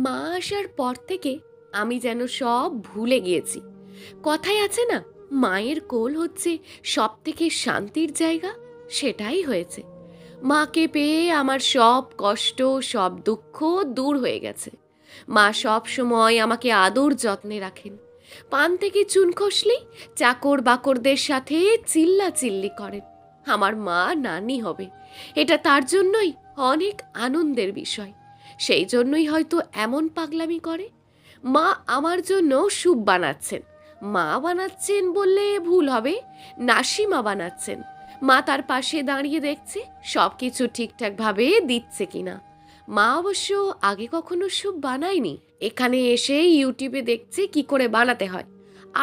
মা আসার পর থেকে আমি যেন সব ভুলে গিয়েছি। কথায় আছে না, মায়ের কোল হচ্ছে সব থেকে শান্তির জায়গা। সেটাই হয়েছে। মাকে পেয়ে আমার সব কষ্ট, সব দুঃখ দূর হয়ে গেছে। মা সব সময় আমাকে আদর যত্নে রাখেন। পান থেকে চুন খসলেই চাকর বাকরদের সাথে চিল্লাচিল্লি করেন। আমার মা নানি হবে, এটা তার জন্যই অনেক আনন্দের বিষয়। সেই জন্যই হয়তো এমন পাগলামি করে। মা আমার জন্য স্যুপ বানাচ্ছেন। মা বানাচ্ছেন বললে ভুল হবে, নাসিমা বানাচ্ছেন। মা তার পাশে দাঁড়িয়ে দেখছে সব কিছু ঠিকঠাকভাবে দিচ্ছে কিনা। মা অবশ্য আগে কখনো স্যুপ বানায়নি, এখানে এসে ইউটিউবে দেখছে কি করে বানাতে হয়,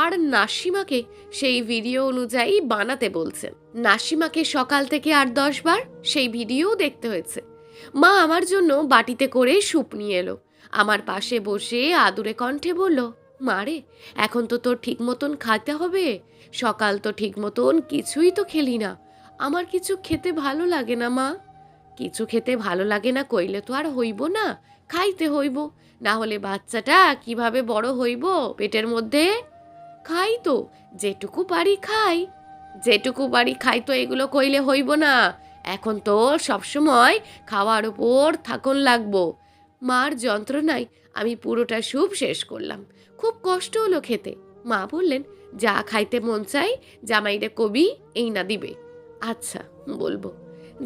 আর নাসিমাকে সেই ভিডিও অনুযায়ী বানাতে বলছেন। নাসিমাকে সকাল থেকে 8-10 বার সেই ভিডিও দেখতে হয়েছে। মা আমার জন্য বাটিতে করে স্যুপ নিয়ে এলো, আমার পাশে বসে আদুরে কণ্ঠে বলল, মারে এখন তো তোর ঠিক মতন খাইতে হবে। সকাল তো ঠিক মতন কিছুই তো খেলি না। আমার কিছু খেতে ভালো লাগে না মা। কিছু খেতে ভালো লাগে না কইলে তো আর হইব না, খাইতে হইব। না হলে বাচ্চাটা কিভাবে বড় হইব পেটের মধ্যে? খাই তো, যেটুকু পারি খাই। যেটুকু পারি খাই তো, এগুলো কইলে হইব না। এখন তো সবসময় খাওয়ার উপর থাকুন লাগবো। মার যন্ত্রণায় আমি পুরোটা স্যুপ শেষ করলাম। খুব কষ্ট হলো খেতে। মা বললেন, যা খাইতে মন চাই জামাইরে কবি, এই না দিবে। আচ্ছা, বলবো।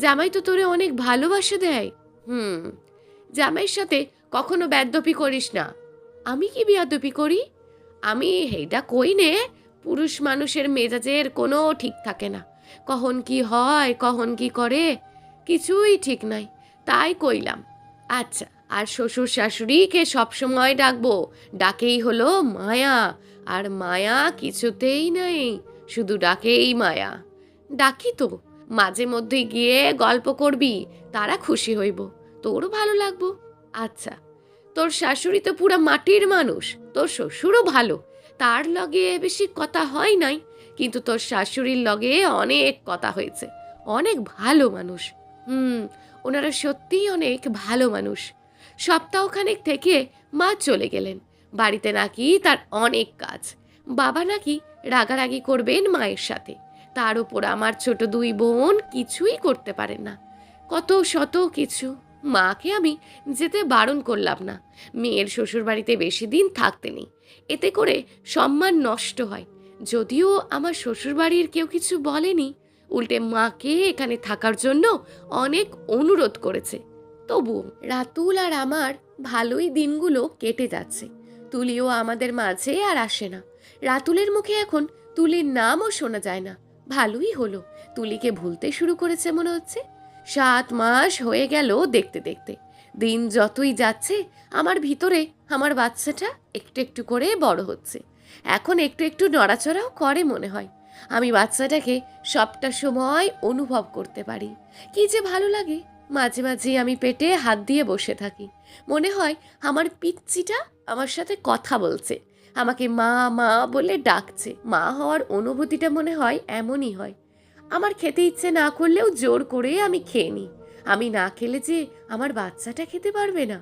জামাই তো তোরে অনেক ভালোবাসা দেয়। হুম। জামাইয়ের সাথে কখনো বেয়াদবি করিস না। আমি কি বেয়াদবি করি? আমি হেইডা কই নে, পুরুষ মানুষের মেজাজের কোনো ঠিক থাকে না। কখন কি হয়, কখন কি করে, কিছুই ঠিক নাই, তাই কইলাম। আচ্ছা, আর শ্বশুর শাশুড়িকে সবসময় ডাকবো, ডাকেই হলো মায়া। আর মায়া কিছুতেই নাই, শুধু ডাকেই মায়া। ডাকি তো, মাঝে মধ্যে গিয়ে গল্প করবি, তারা খুশি হইব, তোরও ভালো লাগবো। আচ্ছা, তোর শাশুড়ি তো পুরা মাটির মানুষ, তোর শ্বশুরও ভালো, তার লগে বেশি কথা হয় নাই, কিন্তু তোর শাশুড়ির লগে অনেক কথা হয়েছে। অনেক ভালো মানুষ। হুম, ওনারা সত্যিই অনেক ভালো মানুষ। সপ্তাহখানেক থেকে মা চলে গেলেন। বাড়িতে নাকি তার অনেক কাজ। বাবা নাকি রাগারাগি করবেন মায়ের সাথে। তার উপর আমার ছোট 2 বোন কিছুই করতে পারেন না। কত শত কিছু। মাকে আমি যেতে বারণ করলাম না। মেয়ের শ্বশুর বাড়িতে বেশি দিন থাকতে নেই, এতে করে সম্মান নষ্ট হয়। যদিও আমার শ্বশুর বাড়ির কেউ কিছু বলেনি, উল্টে মাকে এখানে থাকার জন্য অনেক অনুরোধ করেছে। তবুও রাতুল আর আমার ভালোই দিনগুলো কেটে যাচ্ছে। তুলিও আমাদের মাঝে আর আসে না। রাতুলের মুখে এখন তুলির নামও শোনা যায় না। ভালোই হলো, তুলিকে ভুলতে শুরু করেছে মনে হচ্ছে। 7 মাস হয়ে গেল দেখতে দেখতে। দিন যতই যাচ্ছে আমার ভিতরে আমার বাচ্চাটা একটু একটু করে বড় হচ্ছে। এখন একটু একটু নড়াচড়াও করে মনে হয়। আমি বাচ্চাটাকে সবটা সময় অনুভব করতে পারি। কি যে ভালো লাগে। মাঝে মাঝে আমি পেটে হাত দিয়ে বসে থাকি। মনে হয় আমার পিচ্চিটা আমার সাথে কথা বলছে, আমাকে মা মা বলে ডাকছে। মা হওয়ার অনুভূতিটা মনে হয় এমনই হয়। আমার খেতে ইচ্ছে না করলেও জোর করে আমি খেয়ে নিই। আমি না খেলে যে আমার বাচ্চাটা খেতে পারবে না।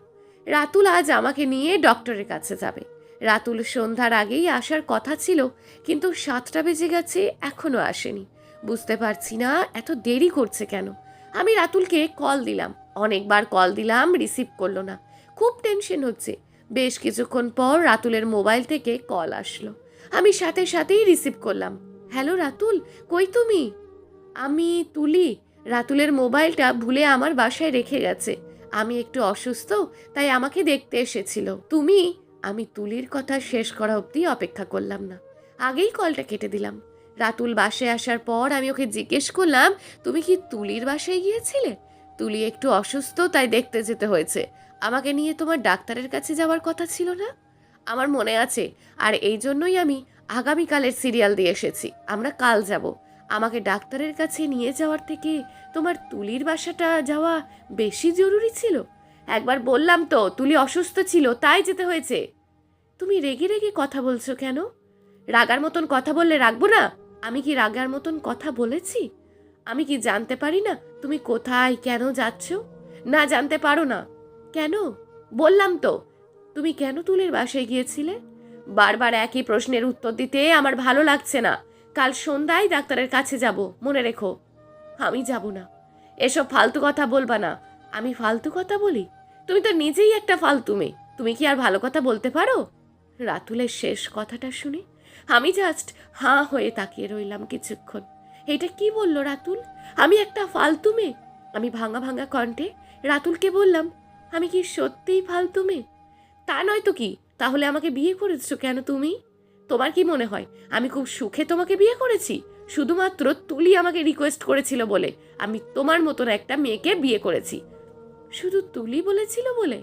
রাতুল আজ আমাকে নিয়ে ডক্টরের কাছে যাবে। রাতুল সন্ধ্যার আগেই আসার কথা ছিল, কিন্তু 7টা বেজে গেছে, এখনো আসেনি। বুঝতে পারছি না এত দেরি করছে কেন। আমি রাতুলকে কল দিলাম, অনেকবার কল দিলাম, রিসিভ করলো না। খুব টেনশন হচ্ছে। বেশ কিছুক্ষণ পর রাতুলের মোবাইল থেকে কল আসলো। আমি সাথে সাথেই রিসিভ করলাম। হ্যালো রাতুল, কই তুমি? আমি তুলি। রাতুলের মোবাইলটা ভুলে আমার বাসায় রেখে গেছে। আমি একটু অসুস্থ, তাই আমাকে দেখতে এসেছিল। তুমি? আমি তুলির কথা শেষ করা অবধি অপেক্ষা করলাম না, আগেই কলটা কেটে দিলাম। রাতুল বাসায় আসার পর আমি ওকে জিজ্ঞেস করলাম, তুমি কি তুলির বাসায় গিয়েছিলে? তুলি একটু অসুস্থ, তাই দেখতে যেতে হয়েছে। আমাকে নিয়ে তোমার ডাক্তারের কাছে যাওয়ার কথা ছিল না? আমার মনে আছে, আর এই জন্যই আমি আগামীকালের সিরিয়াল দিয়ে এসেছি। আমরা কাল যাব। আমাকে ডাক্তারের কাছে নিয়ে যাওয়ার থেকে তোমার তুলির বাসাটা যাওয়া বেশি জরুরি ছিল। একবার বললাম তো তুলি অসুস্থ ছিল, তাই যেতে হয়েছে। তুমি রেগে রেগে কথা বলছো কেন? রাগার মতন কথা বললে রাখবো না? আমি কি রাগার মতন কথা বলেছি? আমি কি জানতে পারি না তুমি কোথায় কেন যাচ্ছ? না জানতে পারো না কেন? বললাম তো, তুমি কেন তুলের বাসায় গিয়েছিলে? বারবার একই প্রশ্নের উত্তর দিতে আমার ভালো লাগছে না। কাল সন্ধ্যায় ডাক্তারের কাছে যাব, মনে রেখো। আমি যাব না। এসব ফালতু কথা বলবা না। আমি ফালতু কথা বলি? তুমি তো নিজেই একটা ফালতু মেয়ে। তুমি কি আর ভালো কথা বলতে পারো? রাতুলের শেষ কথাটা শুনে আমি জাস্ট হাঁ হয়ে তাকিয়ে রইলাম কিছুক্ষণ। এটা কি বললো রাতুল? আমি একটা ফালতু মেয়ে? আমি ভাঙা ভাঙা কণ্ঠে রাতুলকে বললাম, আমি কি সত্যিই ফালতু মেয়ে? তা নয় তো কি? তাহলে আমাকে বিয়ে করেছো কেন তুমি? তোমার কি মনে হয় আমি খুব সুখে তোমাকে বিয়ে করেছি? শুধুমাত্র তুলি আমাকে রিকোয়েস্ট করেছিল বলে আমি তোমার মতন একটা মেয়েকে বিয়ে করেছি। শুধু তুলি বলেছিল বলে?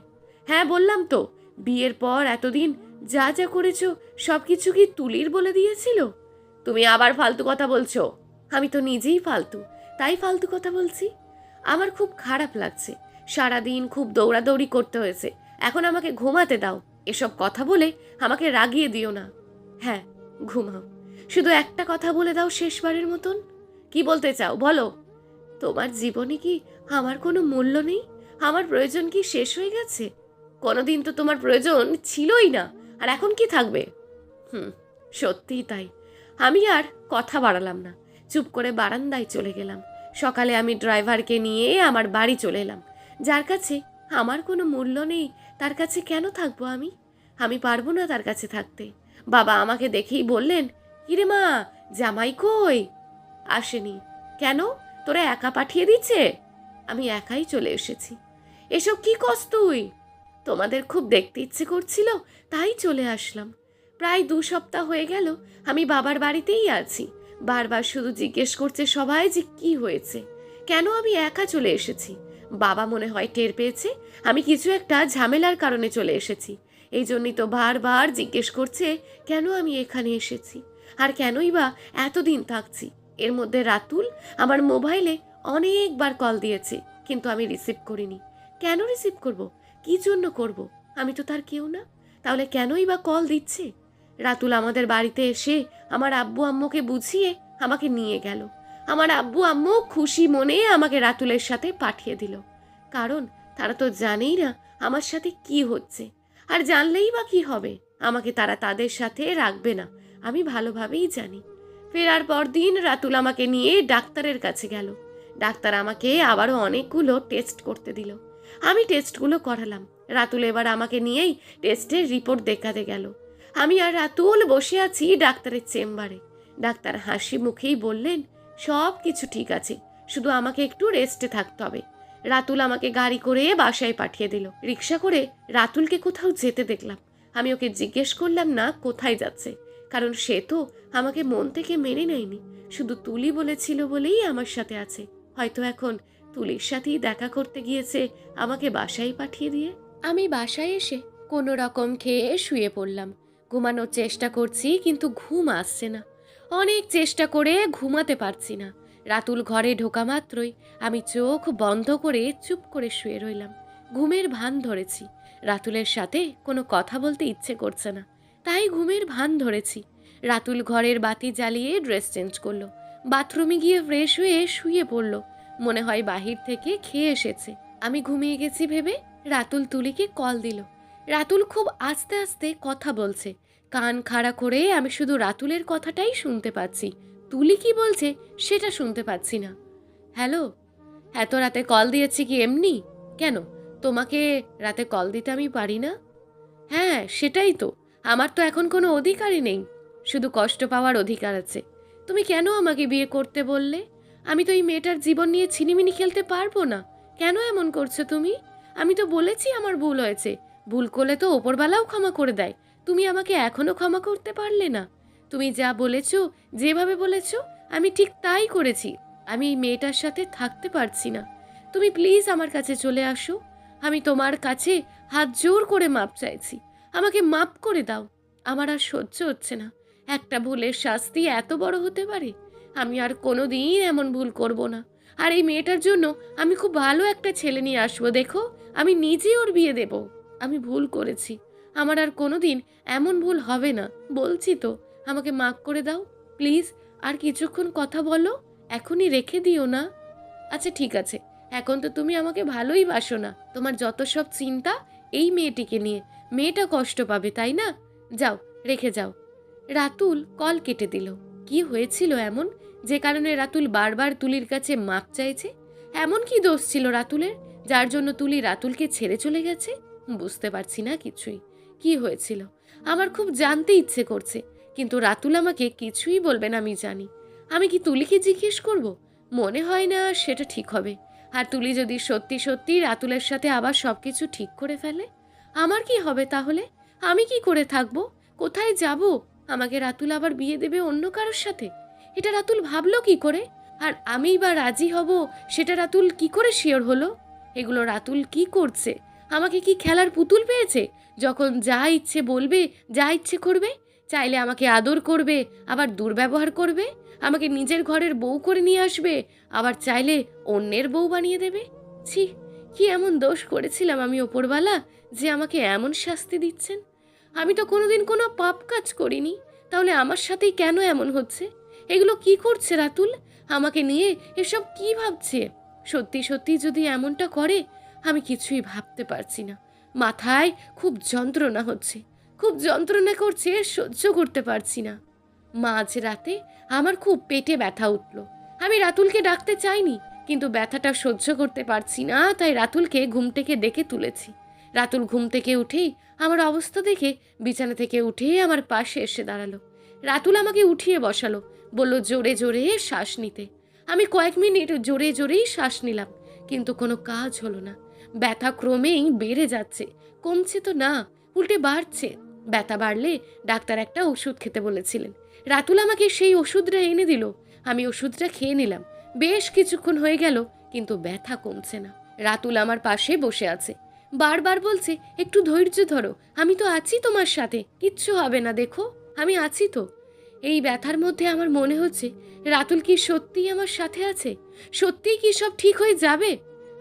হ্যাঁ বললাম তো। বিয়ের পর এতদিন যা যা করেছো সব কিছু কি তুলির বলে দিয়েছিল? তুমি আবার ফালতু কথা বলছো। আমি তো নিজেই ফালতু, তাই ফালতু কথা বলছি। আমার খুব খারাপ লাগছে। সারাদিন খুব দৌড়াদৌড়ি করতে হয়েছে। এখন আমাকে ঘুমাতে দাও। এসব কথা বলে আমাকে রাগিয়ে দিও না। হ্যাঁ, ঘুমাও। শুধু একটা কথা বলে দাও শেষবারের মতন। কি বলতে চাও বলো? তোমার জীবনে কি আমার কোনো মূল্য নেই? আমার প্রয়োজন কি শেষ হয়ে গেছে? কোনোদিন তো তোমার প্রয়োজন ছিলই না, আর এখন কি থাকবে? হুম, সত্যিই তাই। আমি আর কথা বাড়ালাম না, চুপ করে বারান্দায় চলে গেলাম। সকালে আমি ড্রাইভারকে নিয়ে আমার বাড়ি চলে এলাম। যার কাছে আমার কোনো মূল্য নেই তার কাছে কেন থাকবো আমি? আমি পারবো না তার কাছে থাকতে। বাবা আমাকে দেখেই বললেন, কিরে মা, জামাই কই? আসেনি। কেন? তোরা একা পাঠিয়ে দিচ্ছে? আমি একাই চলে এসেছি। এসব কি কস তুই? তোমাদের খুব দেখতে ইচ্ছে করছিল, তাই চলে আসলাম। প্রায় 2 সপ্তাহ হয়ে গেল আমি বাবার বাড়িতেই আছি। বারবার শুধু জিজ্ঞেস করছে সবাই যে কি হয়েছে, কেন আমি একা চলে এসেছি। বাবা মনে হয় টের পেয়েছে আমি কিছু একটা ঝামেলার কারণে চলে এসেছি। এই জন্যই তো বারবার জিজ্ঞেস করছে কেন আমি এখানে এসেছি, আর কেনই বা এতদিন থাকছি। এর মধ্যে রাতুল আমার মোবাইলে অনেকবার কল দিয়েছে, কিন্তু আমি রিসিভ করিনি। কেন রিসিভ করব? কি জন্য করব? আমি তো তার কেউ না। তাহলে কেনই বা কল দিচ্ছে? রাতুল আমাদের বাড়িতে এসে আমার আব্বু আম্মুকে বুঝিয়ে আমাকে নিয়ে গেল। আমার আব্বু আম্মু খুশি মনে আমাকে রাতুলের সাথে পাঠিয়ে দিল, কারণ তারা তো জানেই না আমার সাথে কি হচ্ছে। আর জানলেই বা কি হবে? আমাকে তারা তাদের সাথে রাখবে না, আমি ভালোভাবেই জানি। ফেরার পর দিন রাতুল আমাকে নিয়ে ডাক্তারের কাছে গেল। ডাক্তার আমাকে আবারও অনেকগুলো টেস্ট করতে দিল। আমি টেস্টগুলো করালাম। রাতুল এবার আমাকে নিয়েই টেস্টের রিপোর্ট দেখাতে গেল। আমি আর রাতুল বসে আছি ডাক্তারের চেম্বারে। ডাক্তার হাসি মুখেই বললেন, সব কিছু ঠিক আছে, শুধু আমাকে একটু রেস্টে থাকতে হবে। রাতুল আমাকে গাড়ি করে বাসায় পাঠিয়ে দিল। রিক্সা করে রাতুলকে কোথাও যেতে দেখলাম। আমি ওকে জিজ্ঞেস করলাম না কোথায় যাচ্ছে, কারণ সে তো আমাকে মন থেকে মেনে নেয়নি। শুধু তুলি বলেছিল বলেই আমার সাথে আছে। হয়তো এখন তুলির সাথেই দেখা করতে গিয়েছে আমাকে বাসায় পাঠিয়ে দিয়ে। আমি বাসায় এসে কোনো রকম খেয়ে শুয়ে পড়লাম। ঘুমানোর চেষ্টা করছি, কিন্তু ঘুম আসছে না। অনেক চেষ্টা করে ঘুমাতে পারছি না। রাতুল ঘরে ঢোকা মাত্রই আমি চোখ বন্ধ করে চুপ করে শুয়ে রইলাম। ঘুমের ভান ধরেছি। রাতুলের সাথে কোনো কথা বলতে ইচ্ছে করছে না, তাই ঘুমের ভান ধরেছি। রাতুল ঘরের বাতি জ্বালিয়ে ড্রেস চেঞ্জ করলো, বাথরুমে গিয়ে ফ্রেশ হয়ে শুয়ে পড়লো। মনে হয় বাহির থেকে খেয়ে এসেছে। আমি ঘুমিয়ে গেছি ভেবে রাতুল তুলিকে কল দিল। রাতুল খুব আস্তে আস্তে কথা বলছে। কান খাড়া করে আমি শুধু রাতুলের কথাটাই শুনতে পাচ্ছি, তুলি কি বলছে সেটা শুনতে পাচ্ছি না। হ্যালো, এত রাতে কল দিয়েছি কি এমনি? কেন, তোমাকে রাতে কল দিতে আমি পারি না? হ্যাঁ সেটাই তো, আমার তো এখন কোনো অধিকারই নেই, শুধু কষ্ট পাওয়ার অধিকার আছে। তুমি কেন আমাকে বিয়ে করতে বললে? আমি তো এই মেয়েটার জীবন নিয়ে ছিনিমিনি খেলতে পারবো না। কেন এমন করছো তুমি? আমি তো বলেছি আমার ভুল হয়েছে। ভুল করলে তো ওপরওয়ালাও ক্ষমা করে দেয়। তুমি আমাকে এখনো ক্ষমা করতে পারলে না? তুমি যা বলেছো, যেভাবে বলেছো, আমি ঠিক তাই করেছি। আমি এই মেয়েটার সাথে থাকতে পারছি না। তুমি প্লিজ আমার কাছে চলে আসো। আমি তোমার কাছে হাত জোর করে মাপ চাইছি। আমাকে মাপ করে দাও। আমার আর সহ্য হচ্ছে না। একটা ভুলের শাস্তি এত বড় হতে পারে? আমি আর কোনোদিন এমন ভুল করব না। আর এই মেয়েটার জন্য আমি খুব ভালো একটা ছেলে নিয়ে আসবো, দেখো, আমি নিজেই ওর বিয়ে দেব। আমি ভুল করেছি, আমার আর কোনোদিন এমন ভুল হবে না, বলছি তো। আমাকে মাপ করে দাও প্লিজ। আর কিছুক্ষণ কথা বলো, এখনই রেখে দিও না। আচ্ছা ঠিক আছে, এখন তো তুমি আমাকে ভালোই বাসো না। তোমার যত সব চিন্তা এই মেয়েটিকে নিয়ে, মেয়েটা কষ্ট পাবে, তাই না? যাও, রেখে যাও। রাতুল কল কেটে দিল। কি হয়েছিল এমন যে কারণে রাতুল বারবার তুলির কাছে মাপ চাইছে? এমন কি দোষ ছিল রাতুলের যার জন্য তুলি রাতুলকে ছেড়ে চলে গেছে? বুঝতে পারছি না কিছুই। কি হয়েছিল আমার খুব জানতে ইচ্ছে করছে, কিন্তু রাতুল আমাকে কিছুই বলবে না, আমি জানি। আমি কি তুলিকে জিজ্ঞেস করব? মনে হয় না সেটা ঠিক হবে। আর তুলি যদি সত্যি সত্যি রাতুলের সাথে আবার সবকিছু ঠিক করে ফেলে, আমার কি হবে তাহলে? আমি কি করে থাকবো? কোথায় যাব? আমাকে রাতুল আবার বিয়ে দেবে অন্য কারোর সাথে? এটা রাতুল ভাবলো কি করে? আর আমিই বা রাজি হব সেটা রাতুল কি করে শিওর হলো? এগুলো রাতুল কি করছে? আমাকে কি খেলার পুতুল পেয়েছে? যখন যা ইচ্ছে বলবে, যা ইচ্ছে করবে। চাইলে আমাকে আদর করবে, আবার দুর্ব্যবহার করবে। আমাকে নিজের ঘরের বউ করে নিয়ে আসবে, আবার চাইলে অন্যের বউ বানিয়ে দেবে। ছি, কি এমন দোষ করেছিলাম আমি ওপরওয়ালা যে আমাকে এমন শাস্তি দিচ্ছেন? আমি তো কোনোদিন কোনো পাপ কাজ করিনি, তাহলে আমার সাথেই কেন এমন হচ্ছে? এগুলো কি করছে রাতুল? আমাকে নিয়ে এসব কি ভাবছে? সত্যি সত্যি যদি এমনটা করে, আমি কিছুই ভাবতে পারছি না। মাথায় খুব যন্ত্রণা হচ্ছে, খুব যন্ত্রণা করছে, সহ্য করতে পারছি না। মাঝ রাতে আমার খুব পেটে ব্যথা উঠল। আমি রাতুলকে ডাকতে চাইনি, কিন্তু ব্যথাটা সহ্য করতে পারছি না, তাই রাতুলকে ঘুম থেকে ডেকে তুলেছি। রাতুল ঘুম থেকে উঠেই আমার অবস্থা দেখে বিছানা থেকে উঠে আমার পাশে এসে দাঁড়ালো। রাতুল আমাকে উঠিয়ে বসালো, বলল জোরে জোরে শ্বাস নিতে। আমি কয়েক মিনিট জোরে জোরেই শ্বাস নিলাম, কিন্তু কোনো কাজ হলো না। ব্যথা ক্রমেই বেড়ে যাচ্ছে, কমছে তো না, উল্টে বাড়ছে। ব্যথা বাড়লে ডাক্তার একটা ওষুধ খেতে বলেছিলেন। রাতুল আমাকে সেই ওষুধটা এনে দিল। আমি ওষুধটা খেয়ে নিলাম। বেশ কিছুক্ষণ হয়ে গেল, কিন্তু ব্যথা কমছে না। রাতুল আমার পাশে বসে আছে, বারবার বলছে একটু ধৈর্য ধরো, আমি তো আছি তোমার সাথে, কিচ্ছু হবে না, দেখো আমি আছি তো। এই ব্যথার মধ্যে আমার মনে হচ্ছে রাতুল কি সত্যিই আমার সাথে আছে? সত্যিই কি সব ঠিক হয়ে যাবে?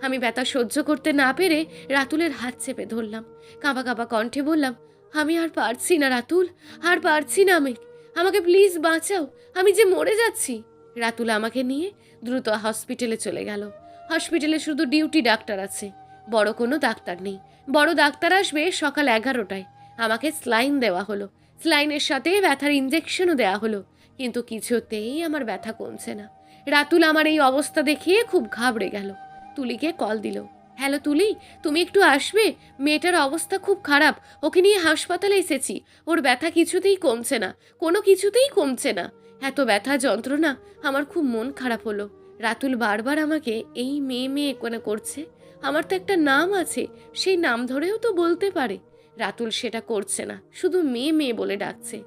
আমি ব্যথা সহ্য করতে না পেরে রাতুলের হাত চেপে ধরলাম। কাঁপা কাঁপা কণ্ঠে বললাম, আমি আর পারছি না রাতুল, আর পারছি না আমি, আমাকে প্লিজ বাঁচাও, আমি যে মরে যাচ্ছি। রাতুল আমাকে নিয়ে দ্রুত হসপিটালে চলে গেল। হসপিটালে শুধু ডিউটি ডাক্তার আছে, বড় কোনো ডাক্তার নেই। বড় ডাক্তার আসবে সকাল 11টায়। আমাকে স্লাইন দেওয়া হলো, স্লাইনের সাথে ব্যথার ইঞ্জেকশনও দেওয়া হলো, কিন্তু কিছুতেই আমার ব্যথা কমছে না। রাতুল আমার এই অবস্থা দেখে খুব ঘাবড়ে গেল। তুলিকে কল দিল। হ্যালো তুলি, তুমি একটু আসবে? মেয়েটার অবস্থা খুব খারাপ, ওকে নিয়ে হাসপাতালে এসেছি। ওর ব্যথা কিছুতেই কমছে না, কোনো কিছুতেই কমছে না। এত ব্যথা যন্ত্রণা, আমার খুব মন খারাপ হলো। রাতুল বারবার আমাকে এই মেয়ে মেয়ে কোনে করছে। আমার তো একটা নাম আছে, সেই নাম ধরেও তো বলতে পারে। রাতুল সেটা করছে না, শুধু মেয়ে মেয়ে বলে ডাকছে,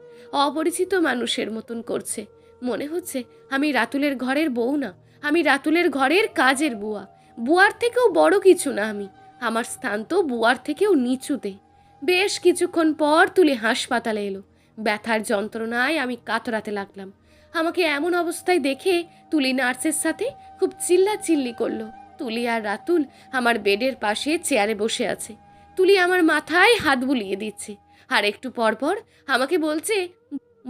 অপরিচিত মানুষের মতন করছে। মনে হচ্ছে আমি রাতুলের ঘরের বউ না, আমি রাতুলের ঘরের কাজের বুয়া। বুয়ার থেকেও বড় কিছু না আমি, আমার স্থান তো বুয়ার থেকেও নিচুতে। বেশ কিছুক্ষণ পর তুলি হাসপাতালে এলো। ব্যথার যন্ত্রণায় আমি কাতরাতে লাগলাম। আমাকে এমন অবস্থায় দেখে তুলি নার্সের সাথে খুব চিল্লাচিল্লি করলো। তুলি আর রাতুল আমার বেডের পাশে চেয়ারে বসে আছে। তুলি আমার মাথায় হাত বুলিয়ে দিচ্ছে, আর একটু পর পর আমাকে বলছে,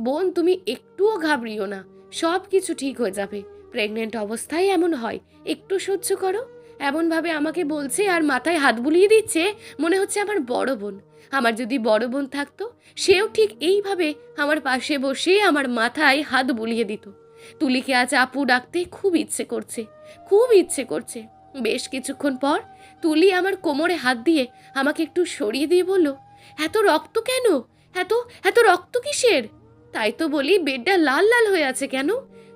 বোন তুমি একটুও ঘাবড়িও না, সব কিছু ঠিক হয়ে যাবে। প্রেগনেন্ট অবস্থায় এমন হয়, একটু সহ্য করো। এমনভাবে আমাকে বলছে আর মাথায় হাত বুলিয়ে দিচ্ছে, মনে হচ্ছে আমার বড় বোন। আমার যদি বড় বোন থাকতো, সেও ঠিক এইভাবে আমার পাশে বসে আমার মাথায় হাত বুলিয়ে দিত। তুলিকে আজ আপু ডাকতে খুব ইচ্ছে করছে, খুব ইচ্ছে করছে। বেশ কিছুক্ষণ পর তুলি আমার কোমরে হাত দিয়ে আমাকে একটু সরিয়ে দিয়ে বলল, এত রক্ত কেন? এত এত রক্ত কিসের? তাই তো বলি, বেডটা লাল লাল হয়ে আছে কেন?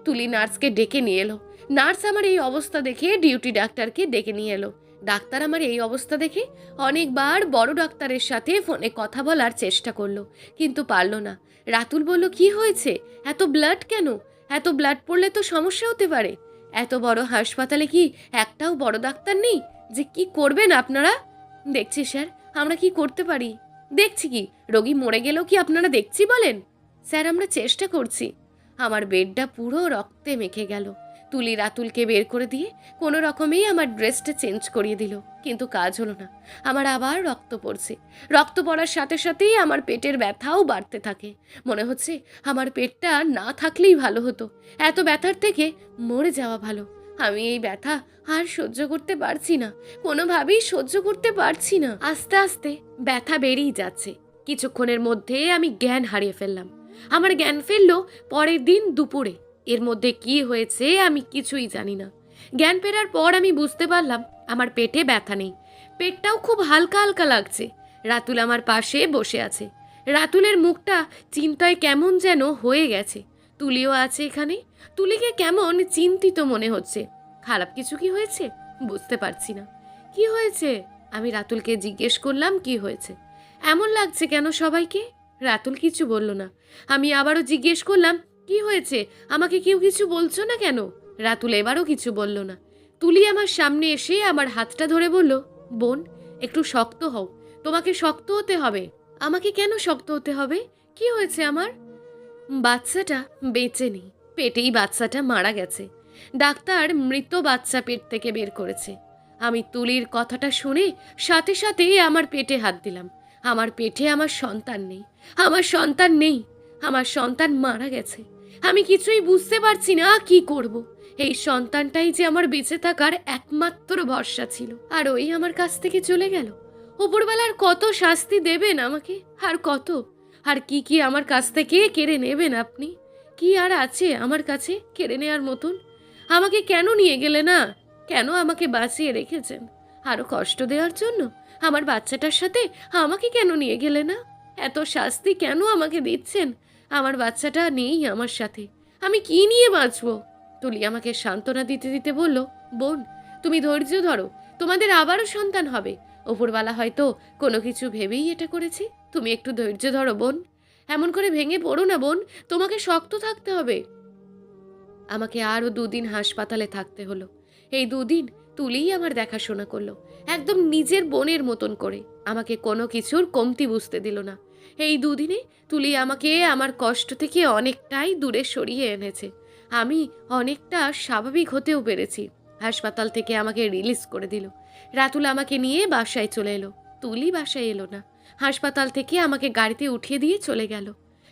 তুলি নার্সকে ডেকে নিয়ে এলো। নার্স আমার এই অবস্থা দেখে ডিউটি ডাক্তারকে ডেকে নিয়ে এলো। ডাক্তার আমার এই অবস্থা দেখে অনেকবার বড় ডাক্তারের সাথে ফোনে কথা বলার চেষ্টা করলো, কিন্তু পারলো না। রাতুল বলল, কি হয়েছে? এত ব্লাড কেন? এত ব্লাড পড়লে তো সমস্যা হতে পারে। এত বড় হাসপাতালে কি একটাও বড় ডাক্তার নেই যে কি করবেন আপনারা? দেখছি স্যার, আমরা কি করতে পারি? দেখছি কি, রোগী মরে গেলেও কি আপনারা দেখছি বলেন? স্যার আমরা চেষ্টা করছি। আমার বেডটা পুরো রক্তে মেখে গেল। তুলি রাতুলকে বের করে দিয়ে কোনো রকমেই আমার ড্রেসটা চেঞ্জ করিয়ে দিল, কিন্তু কাজ হলো না। আমার আবার রক্ত পড়ছে। রক্ত পড়ার সাথে সাথেই আমার পেটের ব্যথাও বাড়তে থাকে। মনে হচ্ছে আমার পেটটা না থাকলেই ভালো হতো, এত ব্যথার থেকে মরে যাওয়া ভালো। আমি এই ব্যথা আর সহ্য করতে পারছি না, কোনোভাবেই সহ্য করতে পারছি না। আস্তে আস্তে ব্যথা বেড়েই যাচ্ছে। কিছুক্ষণের মধ্যে আমি জ্ঞান হারিয়ে ফেললাম। আমার জ্ঞান ফিরল পরের দিন দুপুরে। এর মধ্যে কি হয়েছে আমি কিছুই জানি না। জ্ঞান ফেরার পর আমি বুঝতে পারলাম আমার পেটে ব্যথা নেই, পেটটাও খুব হালকা হালকা লাগছে। রাতুল আমার পাশে বসে আছে। রাতুলের মুখটা চিন্তায় কেমন যেন হয়ে গেছে। তুলিও আছে এখানে। তুলিকে কেমন চিন্তিত মনে হচ্ছে। খারাপ কিছু কি হয়েছে বুঝতে পারছি না। কি হয়েছে? আমি রাতুলকে জিজ্ঞেস করলাম কি হয়েছে, এমন লাগছে কেন সবাইকে? রাতুল কিছু বলল না। আমি আবারও জিজ্ঞেস করলাম কি হয়েছে, আমাকে কেউ কিছু বলছো না কেন? রাতুল এবারও কিছু বলল না। তুলি আমার সামনে এসে আমার হাতটা ধরে বলল, বোন একটু শক্ত হও, তোমাকে শক্ত হতে হবে। আমাকে কেন শক্ত হতে হবে? কি হয়েছে আমার? বাচ্চাটা বেঁচে নেই, পেটেই বাচ্চাটা মারা গেছে। ডাক্তার মৃত বাচ্চা পেট থেকে বের করেছে। আমি তুলির কথাটা শুনে সাথে সাথে আমার পেটে হাত দিলাম। আমার পেটে আমার সন্তান নেই, আমার সন্তান নেই, আমার সন্তান মারা গেছে। আমি কিছুই বুঝতে পারছি না কি করব। এই সন্তানটাই যে আমার বেঁচে থাকার একমাত্র ভরসা ছিল, আর ওই আমার কাছ থেকে চলে গেল। উপরবেলার কত শাস্তি দেবেন আমাকে, আর কত, আর কি কি আমার কাছ থেকে কেড়ে নেবেন আপনি? কি আর আছে আমার কাছে কেড়ে নেওয়ার মতন? আমাকে কেন নিয়ে গেলে না? কেন আমাকে বাঁচিয়ে রেখেছেন আরো কষ্ট দেওয়ার জন্য? আমার বাচ্চাটার সাথে আমাকে কেন নিয়ে গেলে না? এত শাস্তি কেন আমাকে দিচ্ছেন? আমার বাচ্চাটা নেই আমার সাথে, আমি কি নিয়ে বাঁচবো? তুলি আমাকে সান্ত্বনা দিতে দিতে বলল, বোন তুমি ধৈর্য ধরো, তোমাদের আবারও সন্তান হবে। ওপরওয়ালা হয়তো কোনো কিছু ভেবেই এটা করেছে। তুমি একটু ধৈর্য ধরো বোন, এমন করে ভেঙে পড়ো না বোন, তোমাকে শক্ত থাকতে হবে। আমাকে আরও 2 দিন হাসপাতালে থাকতে হলো। এই 2 দিন তুলিই আমার দেখাশোনা করলো, একদম নিজের বোনের মতন করে। আমাকে কোনো কিছুর কমতি বুঝতে দিল না। এই 2 দিনে তুলি আমাকে আমার কষ্ট থেকে অনেকটাই দূরে সরিয়ে এনেছে। আমি অনেকটা স্বাভাবিক হতেও পেরেছি। হাসপাতাল থেকে আমাকে রিলিজ করে দিল। রাতুল আমাকে নিয়ে বাসায় চলে এলো। তুলি বাসায় এলো না। হাসপাতাল থেকে আমাকে গাড়িতে উঠিয়ে দিয়ে চলে গেল।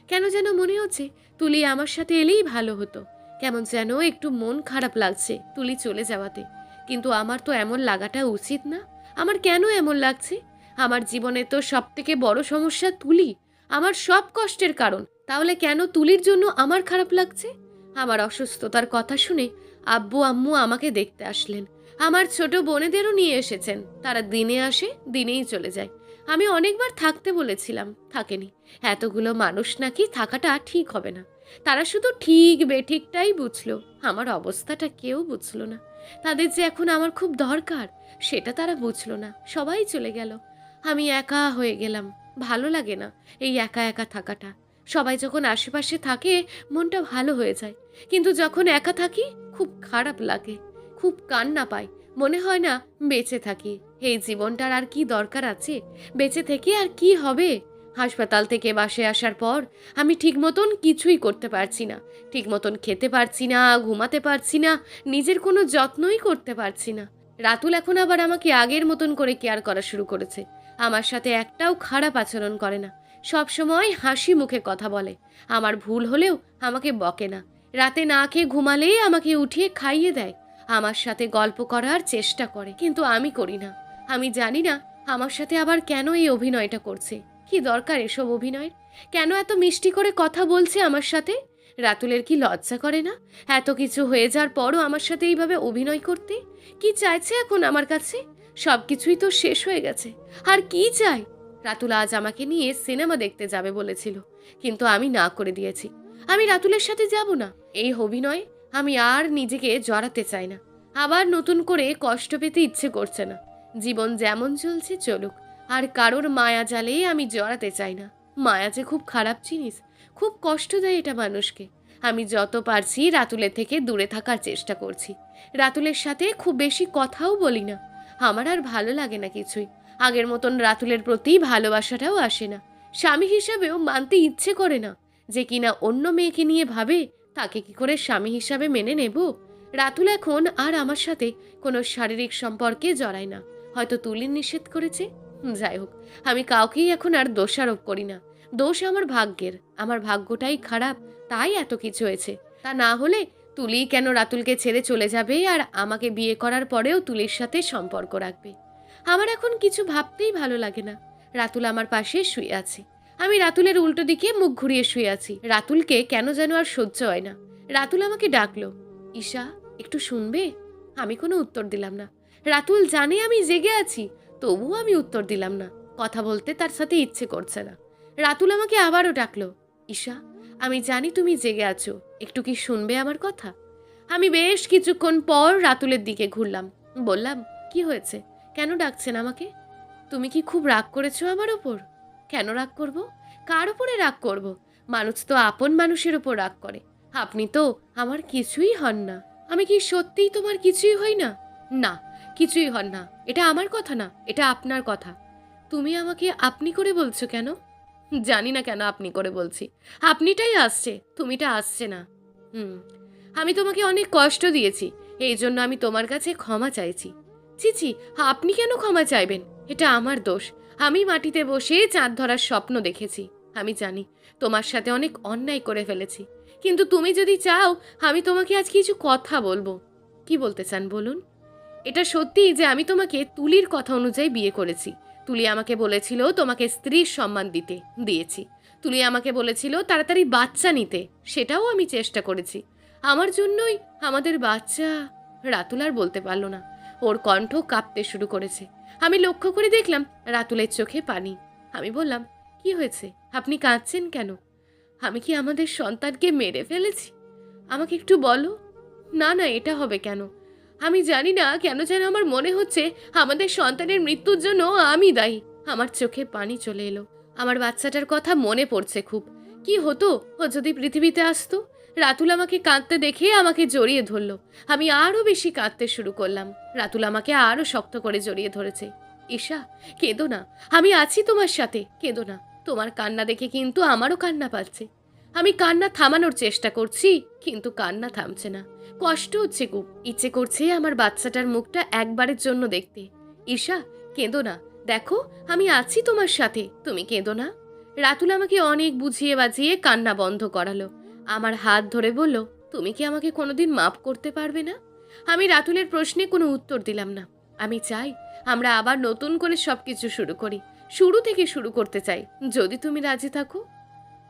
কেন যেন মনে হচ্ছে তুলি আমার সাথে এলেই ভালো হতো। কেমন যেন একটু মন খারাপ লাগছে তুলি চলে যাওয়াতে। কিন্তু আমার তো এমন লাগাটা উচিত না। আমার কেন এমন লাগছে? আমার জীবনে তো সব থেকে বড় সমস্যা তুলি, আমার সব কষ্টের কারণ। তাহলে কেন তুলির জন্য আমার খারাপ লাগছে? আমার অসুস্থতার কথা শুনে আব্বু আম্মু আমাকে দেখতে আসলেন। আমার ছোট বোনেদেরও নিয়ে এসেছেন। তারা দিনে আসে, দিনেই চলে যায়। আমি অনেকবার থাকতে বলেছিলাম, থাকেনি। এতগুলো মানুষ নাকি থাকাটা ঠিক হবে না। তারা শুধু ঠিক বেঠিকটাই বুঝলো, আমার অবস্থাটা কেউ বুঝলো না। তাদের যে এখন আমার খুব দরকার সেটা তারা বুঝলো না। সবাই চলে গেল, আমি একা হয়ে গেলাম। ভালো লাগে না এই একা একা থাকাটা। সবাই যখন আশেপাশে থাকে মনটা ভালো হয়ে যায়, কিন্তু যখন একা থাকি খুব খারাপ লাগে, খুব কান্না পায়। মনে হয় না বেঁচে থাকি, এই জীবনটার আর কি দরকার আছে? বেঁচে থেকে আর কি হবে? হাসপাতাল থেকে বাসায় আসার পর আমি ঠিক মতন কিছুই করতে পারছি না। ঠিক মতন খেতে পারছি না, ঘুমাতে পারছি না, নিজের কোনো যত্নই করতে পারছি না। রাতুল এখন আবার আমাকে আগের মতন করে কেয়ার করা শুরু করেছে। আমার সাথে একটাও খারাপ আচরণ করে না, সব সময় হাসি মুখে কথা বলে। আমার ভুল হলেও আমাকে বকে না। রাতে না খেয়ে ঘুমালেই আমাকে উঠিয়ে খাইয়ে দেয়। আমার সাথে গল্প করার চেষ্টা করে, কিন্তু আমি করি না। আমি জানি না আমার সাথে আবার কেন এই অভিনয়টা করছে। কি দরকার এসব অভিনয়ের? কেন এত মিষ্টি করে কথা বলছে আমার সাথে? রাতুলের কি লজ্জা করে না এত কিছু হয়ে যাওয়ার পরও আমার সাথে এইভাবে অভিনয় করতে? কি চাইছে এখন আমার কাছে? সব কিছুই তো শেষ হয়ে গেছে, আর কি চাই? রাতুল আজ আমাকে নিয়ে সিনেমা দেখতে যাবে বলেছিল, কিন্তু আমি না করে দিয়েছি। আমি রাতুলের সাথে যাব না। এই অভিনয় আমি আর নিজেকে জড়াতে চাই না। আবার নতুন করে কষ্ট পেতে ইচ্ছে করছে না। জীবন যেমন চলছে চলুক, আর কারোর মায়া জালে আমি জড়াতে চাই না। মায়া যে খুব খারাপ জিনিস, খুব কষ্ট দেয় এটা মানুষকে। আমি যত পারছি রাতুলের থেকে দূরে থাকার চেষ্টা করছি। রাতুলের সাথে খুব বেশি কথাও বলি না। আমার আর ভালো লাগে না কিছুই। আগের মতন রাতুলের প্রতি ভালোবাসাটাও আসে না। স্বামী হিসাবেও মানতে ইচ্ছে করে না যে কিনা অন্য মেয়েকে নিয়ে ভাবে, তাকে কি করে স্বামী হিসাবে মেনে নেব? রাতুল এখন আর আমার সাথে কোনো শারীরিক সম্পর্কে জড়ায় না। হয়তো তুলির নিষেধ করেছে। যাই হোক, আমি কাউকেই এখন আর দোষারোপ করি না। দোষ আমার ভাগ্যের, আমার ভাগ্যটাই খারাপ, তাই এত কিছু হয়েছে। তা না হলে তুলি কেন রাতুলকে ছেড়ে চলে যাবে আর আমাকে বিয়ে করার পরেও তুলির সাথে সম্পর্ক রাখবে। আমার এখন কিছু ভাবতেই ভালো লাগে না। রাতুল আমার পাশে শুয়ে আছে, আমি রাতুলের উল্টো দিকে মুখ ঘুরিয়ে শুয়ে আছি। রাতুলকে কেন যেন আর সহ্য হয় না। রাতুল আমাকে ডাকলো, ঈশা একটু শুনবে? আমি কোনো উত্তর দিলাম না। রাতুল জানে আমি জেগে আছি, তবুও আমি উত্তর দিলাম না। কথা বলতে তার সাথে ইচ্ছে করছে না। রাতুল আমাকে আবারও ডাকলো, ঈশা আমি জানি তুমি জেগে আছো, একটু কি শুনবে আমার কথা? আমি বেশ কিছুক্ষণ পর রাতুলের দিকে ঘুরলাম, বললাম, কি হয়েছে? কেন ডাকছেন আমাকে? তুমি কি খুব রাগ করেছো আমার ওপর? কেন রাগ করব? কার ওপরে রাগ করব? মানুষ তো আপন মানুষের ওপর রাগ করে। আপনি তো আমার কিছুই হন না। আমি কি সত্যিই তোমার কিছুই হই না? না, কিছুই হন না। এটা আমার কথা না, এটা আপনার কথা। তুমি আমাকে আপনি করে বলছো কেন? জানি না কেন আপনি করে বলছি। আপনিটাই আসছে, তুমিটা আসছে না। হুম, আমি তোমাকে অনেক কষ্ট দিয়েছি, এই জন্য আমি তোমার কাছে ক্ষমা চাইছি। ছি, আপনি কেন ক্ষমা চাইবেন? এটা আমার দোষ। আমি মাটিতে বসে চাঁদ ধরার স্বপ্ন দেখেছি। আমি জানি তোমার সাথে অনেক অন্যায় করে ফেলেছি, কিন্তু তুমি যদি চাও আমি তোমাকে আজ কিছু কথা বলবো। কি বলতে চান বলুন? এটা সত্যি যে আমি তোমাকে তুলির কথা অনুযায়ী বিয়ে করেছি। তুলি আমাকে বলেছিল তোমাকে স্ত্রীর সম্মান দিয়েছি। তুলি আমাকে বলেছিল তাড়াতাড়ি বাচ্চা নিতে, সেটাও আমি চেষ্টা করেছি। আমার জন্যই আমাদের বাচ্চা। রাতুল আর বলতে পারলো না, ওর কণ্ঠ কাঁপতে শুরু করেছে। আমি লক্ষ্য করে দেখলাম রাতুলের চোখে পানি। আমি বললাম, কি হয়েছে, আপনি কাঁদছেন কেন? আমি কি আমাদের সন্তানকে মেরে ফেলেছি? আমাকে একটু বলো। না না, এটা হবে কেন? আমি জানি না কেন যেন আমার মনে হচ্ছে আমাদের সন্তানের মৃত্যুর জন্য আমি দায়ী। আমার চোখে পানি চলে এলো। আমার বাচ্চাটার কথা মনে পড়ছে খুব। কি হতো ও যদি পৃথিবীতে আসতো? রাতুল আমাকে কাঁদতে দেখে আমাকে জড়িয়ে ধরলো। আমি আরো বেশি কাঁদতে শুরু করলাম। রাতুল আমাকে আরো শক্ত করে জড়িয়ে ধরেছে। ঈশা, কেঁদো না, আমি আছি তোমার সাথে, কেঁদো না। তোমার কান্না দেখে কিন্তু আমারও কান্না পাচ্ছে। আমি কান্না থামানোর চেষ্টা করছি, কিন্তু কান্না থামছে না। কষ্ট হচ্ছে খুব, ইচ্ছে করছে আমার বাচ্চাটার মুখটা একবারের জন্য দেখতে। ঈশা, কেঁদো না, দেখো আমি আছি তোমার সাথে, তুমি কেঁদো না। রাতুল আমাকে অনেক বুঝিয়ে বাজিয়ে কান্না বন্ধ করালো। আমার হাত ধরে বলল, তুমি কি আমাকে কোনোদিন মাফ করতে পারবে না? আমি রাতুলের প্রশ্নে কোনো উত্তর দিলাম না। আমি চাই আমরা আবার নতুন করে সবকিছু শুরু করি, শুরু থেকে শুরু করতে চাই, যদি তুমি রাজি থাকো।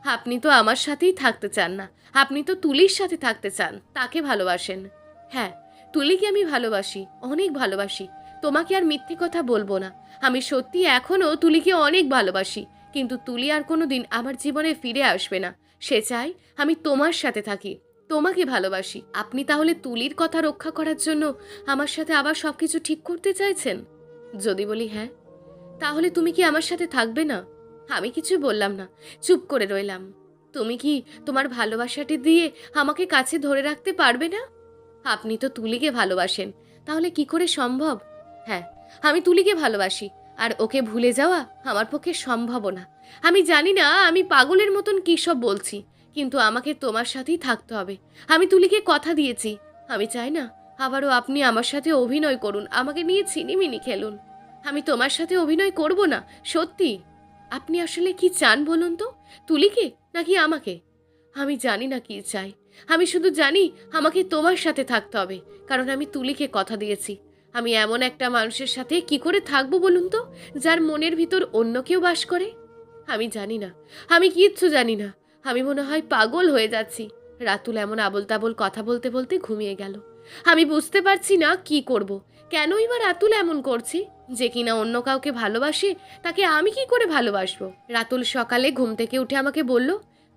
আপনি তো আমার সাথেই থাকতে চান না, আপনি তো তুলির সাথে থাকতে চান, তাকে ভালোবাসেন। হ্যাঁ, তুলিকে আমি ভালোবাসি, অনেক ভালোবাসি। তোমাকে আর মিথ্যে কথা বলবো না, আমি সত্যি এখনও তুলিকে অনেক ভালোবাসি। কিন্তু তুলি আর কোনো দিন আমার জীবনে ফিরে আসবে না। সে চাই আমি তোমার সাথে থাকি, তোমাকে ভালোবাসি। আপনি তাহলে তুলির কথা রক্ষা করার জন্য আমার সাথে আবার সবকিছু ঠিক করতে চাইছেন? যদি বলি হ্যাঁ, তাহলে তুমি কি আমার সাথে থাকবে না? আমি কিছু বললাম না, চুপ করে রইলাম। তুমি কি তোমার ভালোবাসাটি দিয়ে আমাকে কাছে ধরে রাখতে পারবে না? আপনি তো তুলিকে ভালোবাসেন, তাহলে কি করে সম্ভব? হ্যাঁ, আমি তুলিকে ভালোবাসি, আর ওকে ভুলে যাওয়া আমার পক্ষে সম্ভব না। আমি জানি না আমি পাগলের মতন কী সব বলছি, কিন্তু আমাকে তোমার সাথেই থাকতে হবে। আমি তুলিকে কথা দিয়েছি, আমি চাই না আবারও আপনি আমার সাথে অভিনয় করুন, আমাকে নিয়ে ছিনিমিনি খেলুন। আমি তোমার সাথে অভিনয় করব না, সত্যি। আপনি আসলে কি চান বলুন তো, তুলিকে নাকি আমাকে? আমি জানি না কি চাই, আমি শুধু জানি আমাকে তোমার সাথে থাকতে হবে, কারণ আমি তুলিকে কথা দিয়েছি। আমি এমন একটা মানুষের সাথে কি করে থাকবো বলুন তো, যার মনের ভিতর অন্য কেউ বাস করে? আমি জানি না, আমি কিচ্ছু জানি না। আমি মনে হয় পাগল হয়ে যাচ্ছি। রাতুল এমন আবোল তাবোল কথা বলতে বলতে ঘুমিয়ে গেল। আমি বুঝতে পারছি না কি করব। কেনই বা রাতুল এমন করছি? যে কিনা অন্য কাউকে ভালোবাসে, তাকে আমি কি করে ভালোবাসবো? রাতুল সকালে ঘুম থেকে উঠে আমাকে বলল,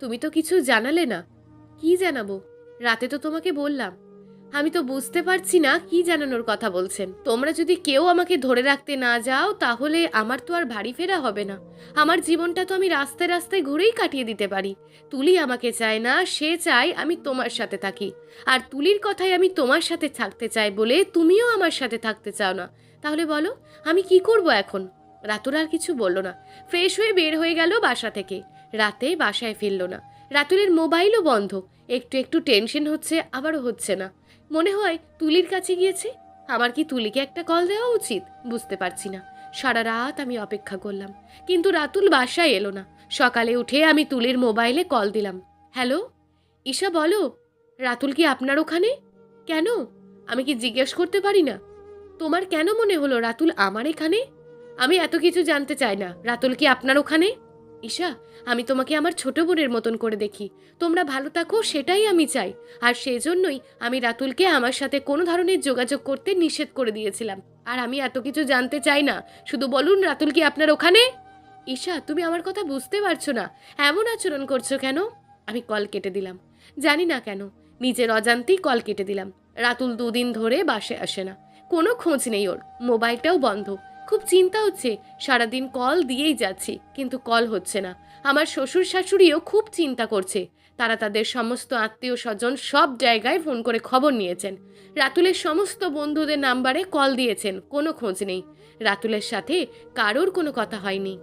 তুমি তো কিছু জানালে না। কি জানাবো? রাতে তো তোমাকে বললাম। আমি তো বুঝতে পারছি না কি জানানোর কথা বলছেন। তোমরা যদি কেউ আমাকে ধরে রাখতে না যাও, তাহলে আমার তো আর বাড়ি ফেরা হবে না। আমার জীবনটা তো আমি রাস্তায় রাস্তায় ঘুরেই কাটিয়ে দিতে পারি। তুলি আমাকে চায় না, সে চায় আমি তোমার সাথে থাকি। আর তুলির কথায় আমি তোমার সাথে থাকতে চাই বলে তুমিও আমার সাথে থাকতে চাও না। তাহলে বলো আমি কি করব এখন? রাতুল আর কিছু বলল না, ফ্রেশ হয়ে বের হয়ে গেল বাসা থেকে। রাতে বাসায় ফিরল না। রাতুলের মোবাইলও বন্ধ। একটু একটু টেনশন হচ্ছে, আবারও হচ্ছে না। মনে হয় তুলির কাছে গিয়েছে। আমার কি তুলিকে একটা কল দেওয়া উচিত? বুঝতে পারছি না। সারা রাত আমি অপেক্ষা করলাম, কিন্তু রাতুল বাসায় এলো না। সকালে উঠে আমি তুলির মোবাইলে কল দিলাম। হ্যালো ঈশা, বলো। রাতুল কি আপনার ওখানে? কেন? আমি কি জিজ্ঞেস করতে পারি না? তোমার কেন মনে হলো রাতুল আমার এখানে? আমি এত কিছু জানতে চাই না। রাতুল কি আপনার ওখানে? ঈশা, আমি তোমাকে আমার ছোট বোনের মতন করে দেখি। তোমরা ভালো থাকো সেটাই আমি চাই। আর সেই জন্যই আমি রাতুলকে আমার সাথে কোনো ধরনের যোগাযোগ করতে নিষেধ করে দিয়েছিলাম। আর আমি এত কিছু জানতে চাই না। শুধু বলুন রাতুল কি আপনার ওখানে? ঈশা, তুমি আমার কথা বুঝতে পারছো না। এমন আচরণ করছো কেন? আমি কল কেটে দিলাম। জানি না কেন নিজের অজান্তেই কল কেটে দিলাম। রাতুল 2 দিন ধরে বাসায় আসে না। কোনো খোঁজ নেই ওর। মোবাইলটাও বন্ধ। খুব চিন্তা হচ্ছে। সারাদিন কল দিয়েই যাচ্ছি, কিন্তু কল হচ্ছে না। আমার শ্বশুর শাশুড়িও খুব চিন্তা করছে। তারা তাদের সমস্ত আত্মীয় স্বজন সব জায়গায় ফোন করে খবর নিয়েছেন। রাতুলের সমস্ত বন্ধুদের নাম্বারে কল দিয়েছেন, কোনো খোঁজ নেই। রাতুলের সাথে কারোর কোনো কথা হয়নি।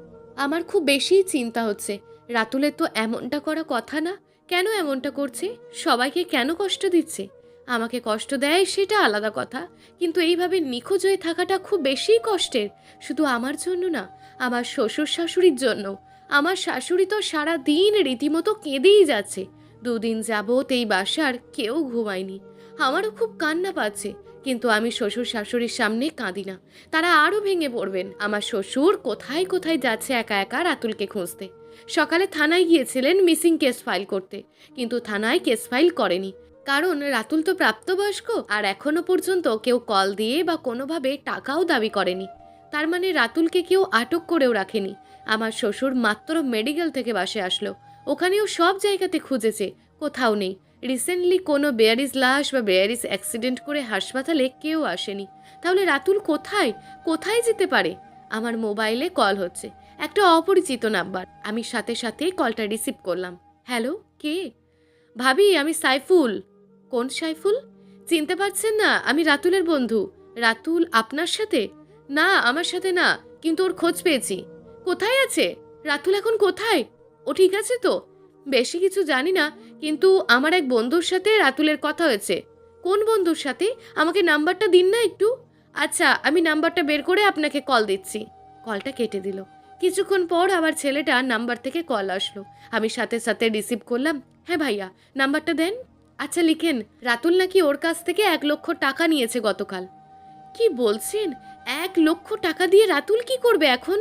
আমার খুব বেশিই চিন্তা হচ্ছে। রাতুলের তো এমনটা করা কথা না। কেন এমনটা করছে? সবাইকে কেন কষ্ট দিচ্ছে? আমাকে কষ্ট দেয় সেটা আলাদা কথা, কিন্তু এইভাবে নিখোঁজ হয়ে থাকাটা খুব বেশিই কষ্টের। শুধু আমার জন্য না, আমার শ্বশুর শাশুড়ির জন্য। আমার শাশুড়ি তো সারা দিন রীতিমতো কেঁদেই যাচ্ছে। 2 দিন যাবৎ এই বাসার কেউ ঘুমায়নি। আমারও খুব কান্না পাচ্ছে, কিন্তু আমি শ্বশুর শাশুড়ির সামনে কাঁদি না। তারা আরও ভেঙে পড়বেন। আমার শ্বশুর কোথায় কোথায় যাচ্ছে একা একা রাতুলকে খুঁজতে। সকালে থানায় গিয়েছিলেন মিসিং কেস ফাইল করতে, কিন্তু থানায় কেস ফাইল করেনি। কারণ রাতুল তো প্রাপ্তবয়স্ক, আর এখনো পর্যন্ত কেউ কল দিয়ে বা কোনোভাবে টাকাও দাবি করেনি। তার মানে রাতুলকে কেউ আটক করেও রাখেনি। আমার শ্বশুর মাত্র মেডিকেল থেকে বাসে আসলো। ওখানেও সব জায়গাতে খুঁজেছে, কোথাও নেই। রিসেন্টলি কোনো বেয়ারিজ লাশ বা বেয়ারিজ অ্যাক্সিডেন্ট করে হাসপাতালে কেউ আসেনি। তাহলে রাতুল কোথায়? কোথায় যেতে পারে? আমার মোবাইলে কল হচ্ছে, একটা অপরিচিত নাম্বার। আমি সাথে সাথে কলটা রিসিভ করলাম। হ্যালো, কে? ভাবি, আমি সাইফুল। কোন সাইফুল? চিনতে পারছেন না? আমি রাতুলের বন্ধু। রাতুল আপনার সাথে? না, আমার সাথে না, কিন্তু ওর খোঁজ পেয়েছি। কোথায় আছে রাতুল? এখন কোথায়? ও ঠিক আছে তো? বেশি কিছু জানি না, কিন্তু আমার এক বন্ধুর সাথে রাতুলের কথা হয়েছে। কোন বন্ধুর সাথে? আমাকে নাম্বারটা দিন না একটু। আচ্ছা, আমি নাম্বারটা বের করে আপনাকে কল দিচ্ছি। কলটা কেটে দিল। কিছুক্ষণ পর আবার ছেলেটার নাম্বার থেকে কল আসলো। আমি সাথে সাথে রিসিভ করলাম। হ্যাঁ ভাইয়া, নাম্বারটা দেন। আচ্ছা লিখেন। রাতুল নাকি ওর কাছ থেকে 1 লক্ষ টাকা নিয়েছে গতকাল। কি বলছেন? 1 লক্ষ টাকা দিয়ে রাতুল কি করবে এখন?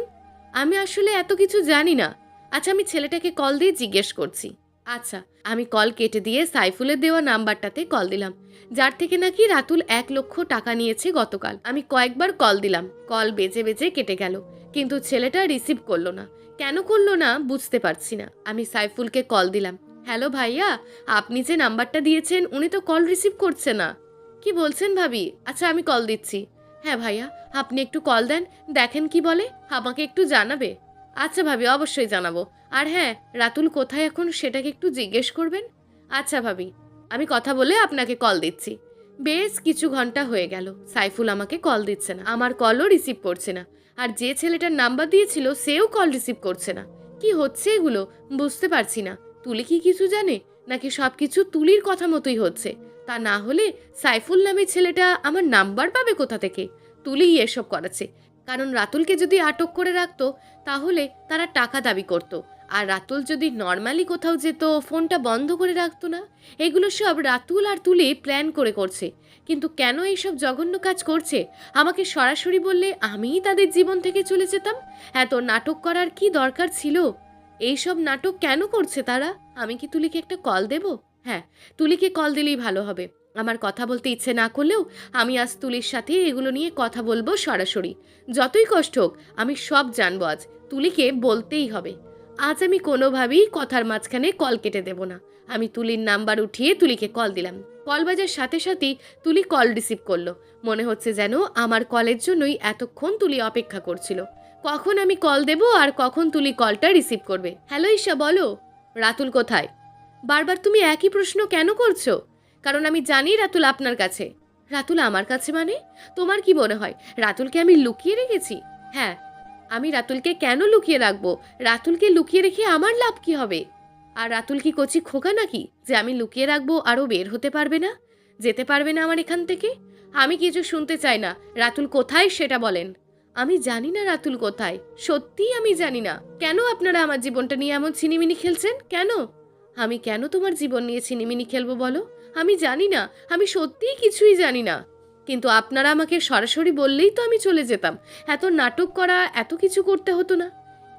আমি আসলে এত কিছু জানি না। আচ্ছা, আমি ছেলেটাকে কল দিয়ে জিজ্ঞেস করছি। আচ্ছা। আমি কল কেটে দিয়ে সাইফুলের দেওয়া নাম্বারটাতে কল দিলাম, যার থেকে নাকি রাতুল 1 লক্ষ টাকা নিয়েছে গতকাল। আমি কয়েকবার কল দিলাম, কল বেজে বেজে কেটে গেল, কিন্তু ছেলেটা রিসিভ করলো না। কেন করলো না বুঝতে পারছি না। আমি সাইফুলকে কল দিলাম। হ্যালো ভাইয়া, আপনি যে নাম্বারটা দিয়েছেন উনি তো কল রিসিভ করছে না। কি বলছেন ভাবি? আচ্ছা, আমি কল দিচ্ছি। হ্যাঁ ভাইয়া, আপনি একটু কল দেন, দেখেন কি বলে, আমাকে একটু জানাবে। আচ্ছা ভাবি, অবশ্যই জানাবো। আর হ্যাঁ, রাতুল কোথায় এখন সেটাকে একটু জিজ্ঞেস করবেন। আচ্ছা ভাবি, আমি কথা বলে আপনাকে কল দিচ্ছি। বেশ কিছু ঘন্টা হয়ে গেল, সাইফুল আমাকে কল দিচ্ছে না, আমার কলও রিসিভ করছে না। আর যে ছেলেটার নাম্বার দিয়েছিল সেও কল রিসিভ করছে না। কি হচ্ছে এগুলো বুঝতে পারছি না। তুলি কি কিছু জানে, নাকি সব কিছু তুলির কথা মতোই হচ্ছে? তা না হলে সাইফুল নামে ছেলেটা আমার নাম্বার পাবে কোথা থেকে? তুলিই এসব করেছে। কারণ রাতুলকে যদি আটক করে রাখতো তাহলে তারা টাকা দাবি করত। আর রাতুল যদি নর্মালি কোথাও যেত ফোনটা বন্ধ করে রাখতো না। এগুলো সব রাতুল আর তুলি প্ল্যান করে করছে। কিন্তু কেন এইসব জঘন্য কাজ করছে? আমাকে সরাসরি বললে আমিই তাদের জীবন থেকে চলে যেতাম। এত নাটক করার কি দরকার ছিল? এইসব নাটক কেন করছে তারা? আমি কি তুলিকে একটা কল দেব? হ্যাঁ, তুলিকে কল দিলেই ভালো হবে। আমার কথা বলতে ইচ্ছে না করলেও আমি আজ তুলির সাথে এগুলো নিয়ে কথা বলবো সরাসরি। যতই কষ্ট হোক আমি সব জানবো আজ। তুলিকে বলতেই হবে। আজ আমি কোনোভাবেই কথার মাঝখানে কল কেটে দেব না। আমি তুলির নাম্বার উঠিয়ে তুলিকে কল দিলাম। কল বাজার সাথে সাথেই তুলি কল রিসিভ করলো। মনে হচ্ছে যেন আমার কলের জন্যই এতক্ষণ তুলি অপেক্ষা করছিল। কখন আমি কল দেব আর কখন তুলি কলটা রিসিভ করবে। হ্যালো ঈশা, বলো। রাতুল কোথায়? বারবার তুমি একই প্রশ্ন কেন করছো? কারণ আমি জানি রাতুল আপনার কাছে। রাতুল আমার কাছে মানে? তোমার কি মনে হয় রাতুলকে আমি লুকিয়ে রেখেছি? হ্যাঁ, আমি রাতুলকে কেন লুকিয়ে রাখবো? রাতুলকে লুকিয়ে রেখে আমার লাভ কি হবে? আর রাতুল কি কচি খোকা নাকি যে আমি লুকিয়ে রাখবো আরও বের হতে পারবে না, যেতে পারবে না আমার এখান থেকে? আমি কিছু শুনতে চাই না। রাতুল কোথায় সেটা বলেন। আমি জানি না রাতুল কোথায়, সত্যিই আমি জানি না। কেন আপনারা আমার জীবনটা নিয়ে এমন ছিনিমিনি খেলছেন? কেন? আমি কেন তোমার জীবন নিয়ে ছিনিমিনি খেলবো বলো? আমি জানি না, আমি সত্যিই কিছুই জানি না। কিন্তু আপনারা আমাকে সরাসরি বললেই তো আমি চলে যেতাম। এত নাটক করা, এত কিছু করতে হতো না।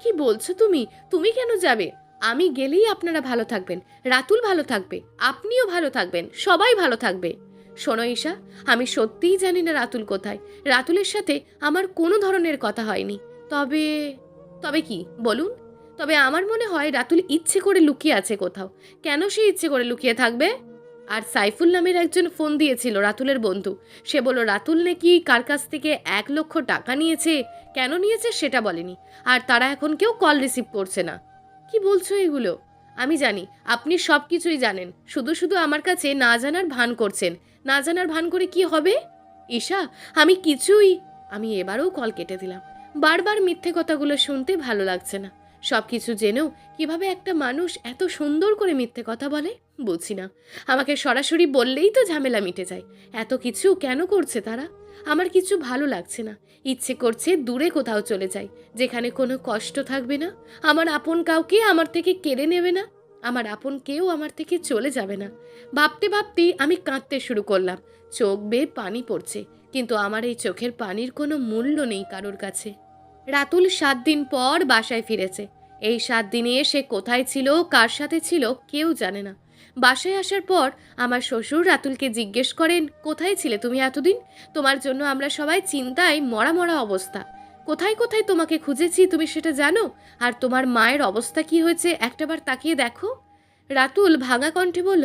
কি বলছো তুমি? তুমি কেন যাবে? আমি গেলেই আপনারা ভালো থাকবেন, রাতুল ভালো থাকবে, আপনিও ভালো থাকবেন, সবাই ভালো থাকবে। শোনো ঈশা, আমি সত্যিই জানি না রাতুল কোথায়। রাতুলের সাথে আমার কোনো ধরনের কথা হয়নি। তবে তবে কি বলুন? তবে আমার মনে হয় রাতুল ইচ্ছে করে লুকিয়ে আছে কোথাও। কেন সে ইচ্ছে করে লুকিয়ে থাকবে? আর সাইফুল নামের একজন ফোন দিয়েছিল, রাতুলের বন্ধু। সে বলল রাতুল নাকি কার কাছ থেকে 1 লক্ষ টাকা নিয়েছে। কেন নিয়েছে সেটা বলেনি। আর তারা এখন কেউ কল রিসিভ করছে না। কি বলছো এগুলো? আমি জানি আপনি সব কিছুই জানেন, শুধু শুধু আমার কাছে না জানার ভান করছেন। না জানার ভান করে কি হবে? ঈশা, আমি কিছুই। আমি এবারও কল কেটে দিলাম। বারবার মিথ্যে কথাগুলো শুনতে ভালো লাগছে না। সব কিছু জেনেও কিভাবে একটা মানুষ এত সুন্দর করে মিথ্যে কথা বলে বুঝি না। আমাকে সরাসরি বললেই তো ঝামেলা মিটে যায়। এত কিছু কেন করছে তারা? আমার কিছু ভালো লাগছে না। ইচ্ছে করছে দূরে কোথাও চলে যাই, যেখানে কোনো কষ্ট থাকবে না। আমার আপন কাউকে আমার থেকে কেড়ে নেবে না। আমার আপন কেউ আমার থেকে চলে যাবে না। ভাবতে ভাবতেই আমি কাঁদতে শুরু করলাম। চোখ বেয়ে পানি পড়ছে, কিন্তু আমার এই চোখের পানির কোনো মূল্য নেই কারোর কাছে। রাতুল 7 দিন পর বাসায় ফিরেছে। এই 7 দিনে সে কোথায় ছিল, কার সাথে ছিল, কেউ জানে না। বাসায় আসার পর আমার শ্বশুর রাতুলকে জিজ্ঞেস করেন, কোথায় ছিলে তুমি এতদিন? তোমার জন্য আমরা সবাই চিন্তায় মরা মরা অবস্থা। কোথায় কোথায় তোমাকে খুঁজেছি তুমি সেটা জানো? আর তোমার মায়ের অবস্থা কি হয়েছে একটাবার তাকিয়ে দেখো। রাতুল ভাঙা কণ্ঠে বলল,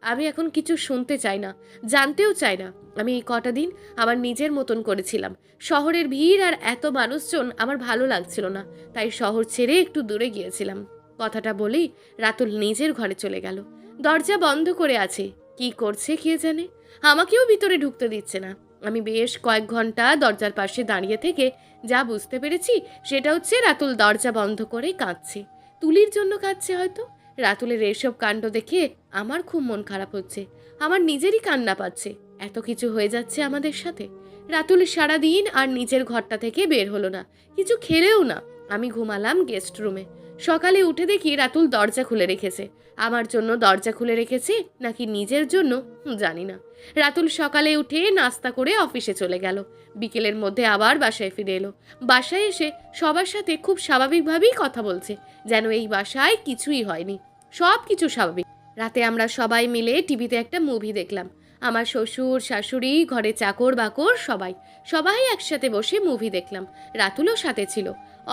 আমি এখন কিছু শুনতে চাই না, জানতেও চাই না। আমি এই কটা দিন আমার নিজের মতন করেছিলাম। শহরের ভিড় আর এত মানুষজন আমার ভালো লাগছিল না, তাই শহর ছেড়ে একটু দূরে গিয়েছিলাম। কথাটা বলেই রাতুল নিজের ঘরে চলে গেল। দরজা বন্ধ করে আছে। কি করছে কে জানে। আমাকেও ভিতরে ঢুকতে দিচ্ছে না। আমি বেশ কয়েক ঘন্টা দরজার পাশে দাঁড়িয়ে থেকে যা বুঝতে পেরেছি সেটা হচ্ছে রাতুল দরজা বন্ধ করে কাঁদছে। তুলির জন্য কাঁদছে হয়তো। রাতুলের এসব কাণ্ড দেখে আমার খুব মন খারাপ হচ্ছে। আমার নিজেরই কান্না পাচ্ছে। এত কিছু হয়ে যাচ্ছে আমাদের সাথে। রাতুল সারাদিন আর নিজের ঘরটা থেকে বের হলো না, কিছু খেলেও না। আমি ঘুমালাম গেস্ট রুমে। সকালে উঠে দেখি রাতুল দরজা খুলে রেখেছে। আমার জন্য দরজা খুলে রেখেছে নাকি নিজের জন্য জানি না। রাতুল সকালে উঠে নাস্তা করে অফিসে চলে গেল। বিকেলের মধ্যে আবার বাসায় ফিরে এলো। বাসায় এসে সবার সাথে খুব স্বাভাবিকভাবেই কথা বলছে, যেন এই বাসায় কিছুই হয়নি, সব কিছু স্বাভাবিক। রাতে আমরা সবাই মিলে টিভিতে একটা মুভি দেখলাম। আমার শ্বশুর শাশুড়ি, ঘরে চাকর বাকর, সবাই সবাই একসাথে বসে মুভি দেখলাম। রাতুলও সাথে ছিল।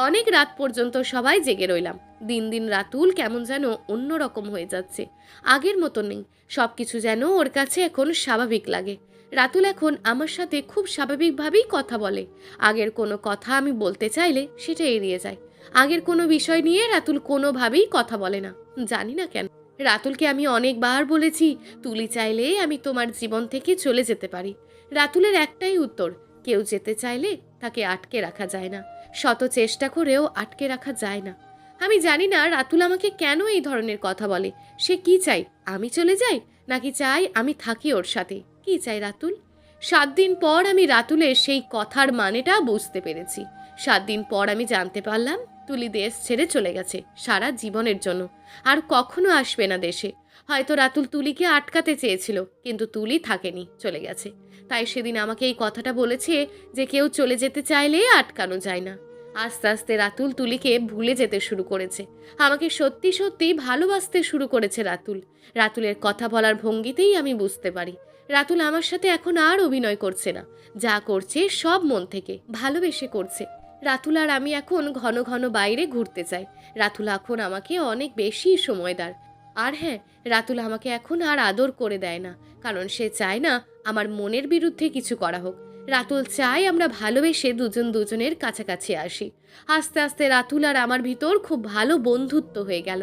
অনেক রাত পর্যন্ত সবাই জেগে রইলাম। দিন দিন রাতুল কেমন যেন অন্যরকম হয়ে যাচ্ছে, আগের মতো নেই। সব কিছু যেন ওর কাছে এখন স্বাভাবিক লাগে। রাতুল এখন আমার সাথে খুব স্বাভাবিকভাবেই কথা বলে। আগের কোনো কথা আমি বলতে চাইলে সেটা এড়িয়ে যায়। আগের কোনো বিষয় নিয়ে রাতুল কোনোভাবেই কথা বলে না, জানি না কেন। রাতুলকে আমি অনেকবার বলেছি, তুলি চাইলে আমি তোমার জীবন থেকে চলে যেতে পারি। রাতুলের একটাই উত্তর, কেউ যেতে চাইলে তাকে আটকে রাখা যায় না, শত চেষ্টা করেও আটকে রাখা যায় না। আমি জানি না রাতুল আমাকে কেন এই ধরনের কথা বলে। সে কি চাই, আমি চলে যাই, নাকি চাই আমি থাকি ওর সাথে? কি চাই রাতুল? 7 দিন পর আমি রাতুলের সেই কথার মানেটা বুঝতে পেরেছি। 7 দিন পর আমি জানতে পারলাম তুলি দেশ ছেড়ে চলে গেছে সারা জীবনের জন্য, আর কখনো আসবে না দেশে। হয়তো রাতুল তুলিকে আটকাতে চেয়েছিল, কিন্তু তুলি থাকেনি, চলে গেছে। তাই সেদিন আমাকে এই কথাটা বলেছে যে কেউ চলে যেতে চাইলে আটকানো যায় না। আস্তে আস্তে রাতুল তুলিকে ভুলে যেতে শুরু করেছে। আমাকে সত্যি সত্যি ভালোবাসতে শুরু করেছে রাতুল। রাতুলের কথা বলার ভঙ্গিতেই আমি বুঝতে পারি রাতুল আমার সাথে এখন আর অভিনয় করছে না। যা করছে সব মন থেকে ভালোবেসে করছে। রাতুল আর আমি এখন ঘন ঘন বাইরে ঘুরতে চাই। রাতুল এখন আমাকে অনেক বেশি সময় দেয়। আর হ্যাঁ, রাতুল আমাকে এখন আর আদর করে দেয় না, কারণ সে চায় না আমার মনের বিরুদ্ধে কিছু করা হোক। রাতুল চায় আমরা ভালোবেসে দুজন দুজনের কাছাকাছি আসি। আস্তে আস্তে রাতুল আর আমার ভিতর খুব ভালো বন্ধুত্ব হয়ে গেল।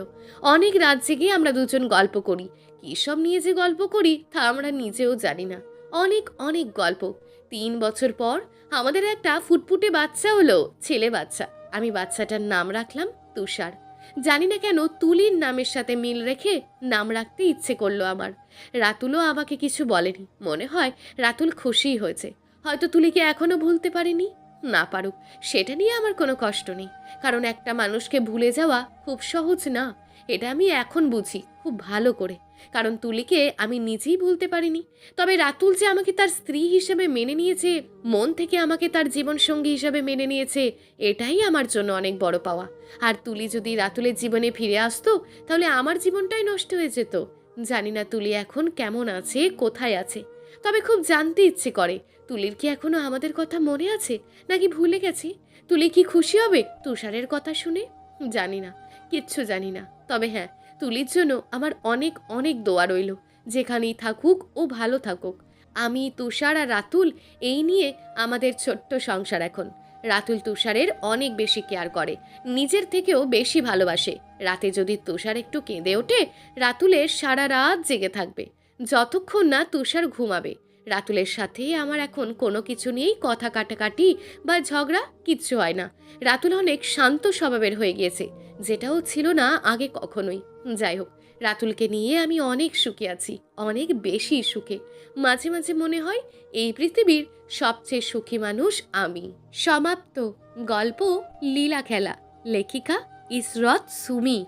অনেক রাত জেগে আমরা দুজন গল্প করি। কী সব নিয়ে যে গল্প করি তা আমরা নিজেও জানি না। অনেক অনেক গল্প। 3 বছর পর আমাদের একটা ফুটফুটে বাচ্চা হলো, ছেলে বাচ্চা। আমি বাচ্চাটার নাম রাখলাম তুষার। জানি না কেন তুলির নামের সাথে মিল রেখে নাম রাখতে ইচ্ছে করলো আমার। রাতুলও আমাকে কিছু বলেনি। মনে হয় রাতুল খুশিই হয়েছে। হয়তো তুলিকে এখনো ভুলতে পারিনি, না পারুক, সেটা নিয়ে আমার কোনো কষ্ট নেই। কারণ একটা মানুষকে ভুলে যাওয়া খুব সহজ না, এটা আমি এখন বুঝি খুব ভালো করে। কারণ তুলিকে আমি নিজেই ভুলতে পারিনি। তবে রাতুল যে আমাকে তার স্ত্রী হিসেবে মেনে নিয়েছে, মন থেকে আমাকে তার জীবনসঙ্গী হিসেবে মেনে নিয়েছে, এটাই আমার জন্য অনেক বড় পাওয়া। আর তুলি যদি রাতুলের জীবনে ফিরে আসতো, তাহলে আমার জীবনটাই নষ্ট হয়ে যেত। জানি না তুলি এখন কেমন আছে, কোথায় আছে। তবে খুব জানতে ইচ্ছে করে, তুলির কি এখনো আমাদের কথা মনে আছে, নাকি ভুলে গেছি? তুলি কি খুশি হবে তুষারের কথা শুনে? জানি না, কিচ্ছু জানি না। তবে হ্যাঁ, তুলির জন্য আমার অনেক অনেক দোয়া রইল। যেখানেই থাকুক ও ভালো থাকুক। আমি, তুষার আর রাতুল, এই নিয়ে আমাদের ছোট্ট সংসার এখন। রাতুল তুষারের অনেক বেশি কেয়ার করে, নিজের থেকেও বেশি ভালোবাসে। রাতে যদি তুষার একটু কেঁদে ওঠে, রাতুলের সারা রাত জেগে থাকবে, যতক্ষণ না তুষার ঘুমাবে। রাতুলের সাথে আমার এখন কোনো কিছু নিয়েই কথা কাটাকাটি বা ঝগড়া কিচ্ছু হয় না। রাতুল অনেক শান্ত স্বভাবের হয়ে গিয়েছে, যেটাও ছিল না আগে কখনোই। যাই হোক, রাতুলকে নিয়ে আমি অনেক সুখে আছি, অনেক বেশি সুখে। মাঝে মাঝে মনে হয় এই পৃথিবীর সবচেয়ে সুখী মানুষ আমি। সমাপ্ত। গল্প লীলা খেলা। লেখিকা ইসরত সুমি।